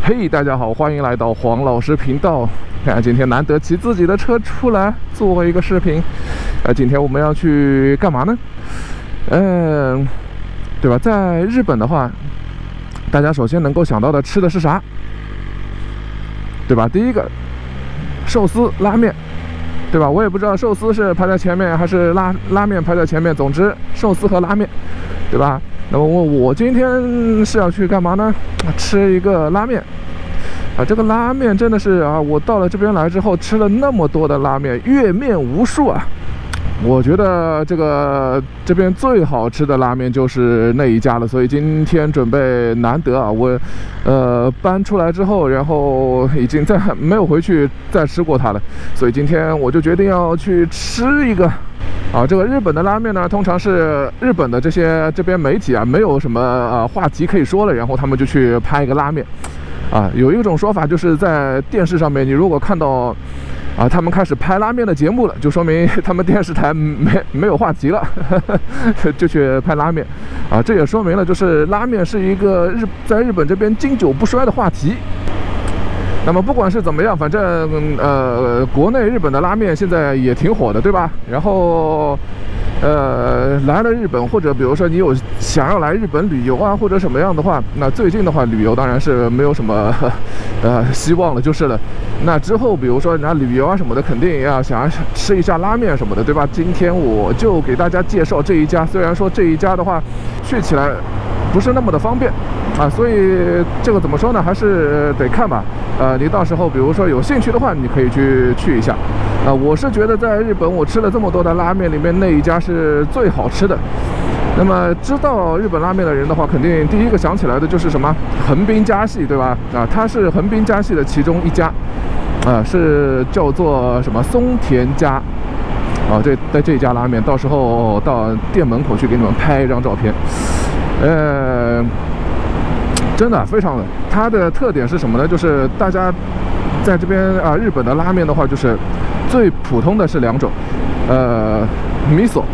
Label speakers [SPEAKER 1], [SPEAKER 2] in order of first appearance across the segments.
[SPEAKER 1] 嘿，大家好，欢迎来到黄老师频道。看，今天难得骑自己的车出来做一个视频。今天我们要去干嘛呢？对吧？在日本的话，大家首先能够想到的吃的是啥？对吧？第一个，寿司、拉面，对吧？我也不知道寿司是排在前面还是拉面排在前面。总之，寿司和拉面，对吧？那么我今天是要去干嘛呢？吃一个拉面。这个拉面真的是我到了这边来之后吃了那么多的拉面，阅面无数啊。我觉得这边最好吃的拉面就是那一家了，所以今天准备难得我搬出来之后，然后已经没有回去再吃过它了，所以今天我就决定要去吃一个。这个日本的拉面呢，通常是日本的这边媒体没有什么话题可以说了，然后他们就去拍一个拉面。有一种说法就是在电视上面，你如果看到他们开始拍拉面的节目了，就说明他们电视台没有话题了，就去拍拉面。这也说明了就是拉面是一个在日本这边经久不衰的话题。那么不管是怎么样，反正国内日本的拉面现在也挺火的，对吧？然后来了日本，或者比如说你有想要来日本旅游或者什么样的话，那最近的话旅游当然是没有什么希望了就是了。那之后比如说拿旅游什么的，肯定要想要吃一下拉面什么的，对吧？今天我就给大家介绍这一家，虽然说这一家的话去起来不是那么的方便所以这个怎么说呢，还是得看吧。你到时候比如说有兴趣的话，你可以去一下。我是觉得在日本我吃了这么多的拉面里面，那一家是最好吃的。那么知道日本拉面的人的话，肯定第一个想起来的就是什么横滨家系，对吧？它是横滨家系的其中一家，是叫做什么松田家。这家拉面，到时候到店门口去给你们拍一张照片。真的非常的，它的特点是什么呢？就是大家在这边日本的拉面的话，就是最普通的是两种，米索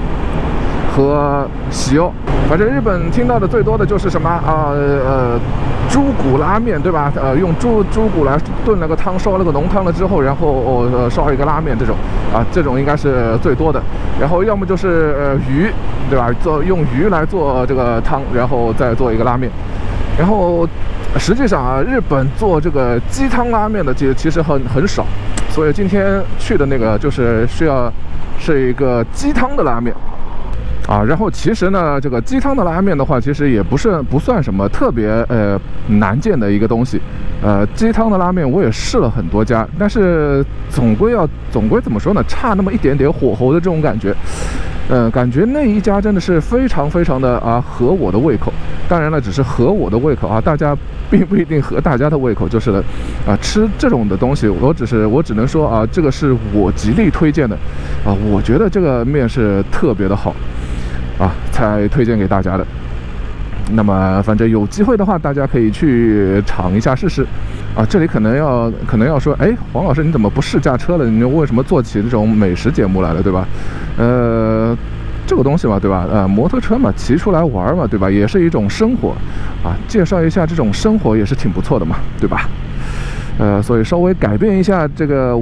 [SPEAKER 1] 和喜欧。反正日本听到的最多的就是什么猪骨拉面，对吧？用猪骨来炖了个汤，烧了个浓汤了之后，然后烧一个拉面，这种应该是最多的。然后要么就是鱼，对吧？用鱼来做这个汤，然后再做一个拉面。然后实际上日本做这个鸡汤拉面的其实很少，所以今天去的那个就是是一个鸡汤的拉面。然后其实呢，这个鸡汤的拉面的话，其实也不算什么特别难见的一个东西。鸡汤的拉面我也试了很多家，但是总归怎么说呢，差那么一点点火候的这种感觉。感觉那一家真的是非常非常的合我的胃口。当然了，只是合我的胃口大家并不一定合大家的胃口就是了。吃这种的东西，我只能说这个是我极力推荐的。我觉得这个面是特别的好才推荐给大家的。那么反正有机会的话，大家可以去尝一下试试。这里可能要说，黄老师你怎么不试驾车了？你为什么做起这种美食节目来了，对吧？这个东西嘛，对吧？摩托车嘛，骑出来玩嘛，对吧？也是一种生活介绍一下这种生活也是挺不错的嘛，对吧？所以稍微改变一下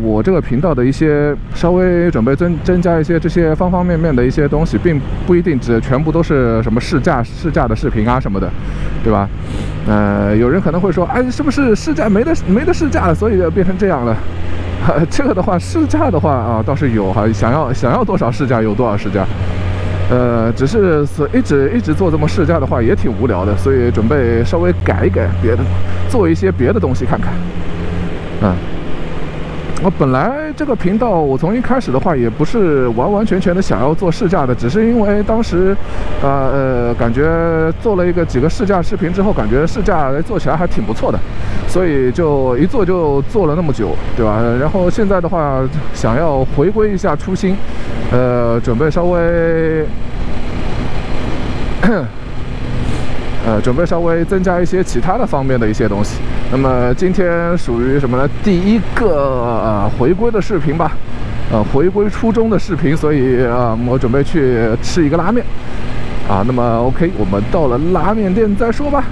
[SPEAKER 1] 我这个频道的一些，稍微准备增加一些这些方方面面的一些东西，并不一定全部都是什么试驾的视频什么的，对吧？有人可能会说，是不是试驾没得试驾了，所以变成这样了？这个的话，试驾的话倒是有想要多少试驾有多少试驾。只是一直做这么试驾的话也挺无聊的，所以准备稍微改一改别的，做一些别的东西看看。我本来这个频道我从一开始的话也不是完完全全的想要做试驾的，只是因为当时感觉做了几个试驾视频之后，感觉试驾做起来还挺不错的，所以就一做就做了那么久，对吧？然后现在的话想要回归一下初心，准备稍微增加一些其他的方面的一些东西。那么今天属于什么呢？第一个回归的视频吧，回归初衷的视频，所以我准备去吃一个拉面那么 OK， 我们到了拉面店再说吧。